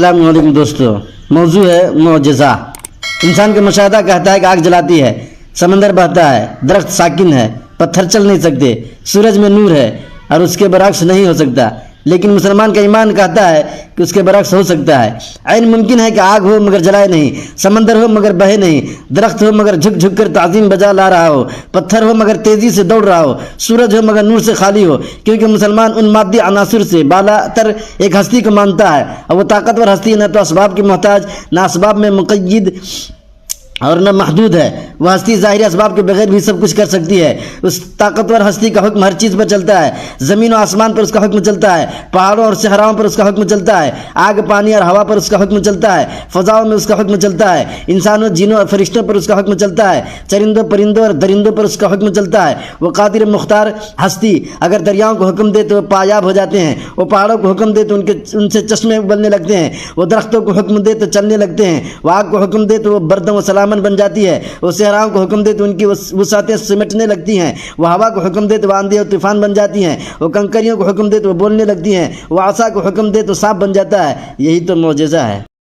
السلام علیکم دوستو، موضوع ہے معجزہ۔ انسان کا مشاہدہ کہتا ہے کہ آگ جلاتی ہے، سمندر بہتا ہے، درخت ساکن ہے، پتھر چل نہیں سکتے، سورج میں نور ہے اور اس کے برعکس نہیں ہو سکتا۔ لیکن مسلمان کا ایمان کہتا ہے کہ اس کے برعکس ہو سکتا ہے۔ عین ممکن ہے کہ آگ ہو مگر جلائے نہیں، سمندر ہو مگر بہے نہیں، درخت ہو مگر جھک جھک کر تعظیم بجا لا رہا ہو، پتھر ہو مگر تیزی سے دوڑ رہا ہو، سورج ہو مگر نور سے خالی ہو۔ کیونکہ مسلمان ان مادی عناصر سے بالا تر ایک ہستی کو مانتا ہے، اور وہ طاقتور ہستی نہ تو اسباب کی محتاج، نہ اسباب میں مقید اور نہ محدود ہے۔ وہ ہستی ظاہری اسباب کے بغیر بھی سب کچھ کر سکتی ہے۔ اس طاقتور ہستی کا حکم ہر چیز پر چلتا ہے، زمین و آسمان پر اس کا حکم چلتا ہے، پہاڑوں اور صحراؤں پر اس کا حکم چلتا ہے، آگ پانی اور ہوا پر اس کا حکم چلتا ہے، فضاؤں میں اس کا حکم چلتا ہے، انسانوں جنوں اور فرشتوں پر اس کا حکم چلتا ہے، چرندوں پرندوں اور درندوں پر اس کا حکم چلتا ہے۔ وہ قادر مختار ہستی اگر دریاؤں کو حکم دے تو وہ پایاب ہو جاتے ہیں، وہ پہاڑوں کو حکم دے تو ان سے چشمے ابلنے لگتے ہیں، وہ درختوں کو حکم دے تو چلنے لگتے ہیں، وہ آگ کو حکم دے تو وہ بردم و سلامن بن جاتی ہے، وہ صحراؤں کو حکم دے تو ان کی وسعتیں سمٹنے لگتی ہیں، وہ ہوا کو حکم دے تو آندھی اور طوفان بن جاتی ہیں، وہ کنکریوں کو حکم دے تو وہ بولنے لگتی ہیں، وہ عصا کو حکم دے تو سانپ بن جاتا ہے۔ یہی تو معجزہ ہے۔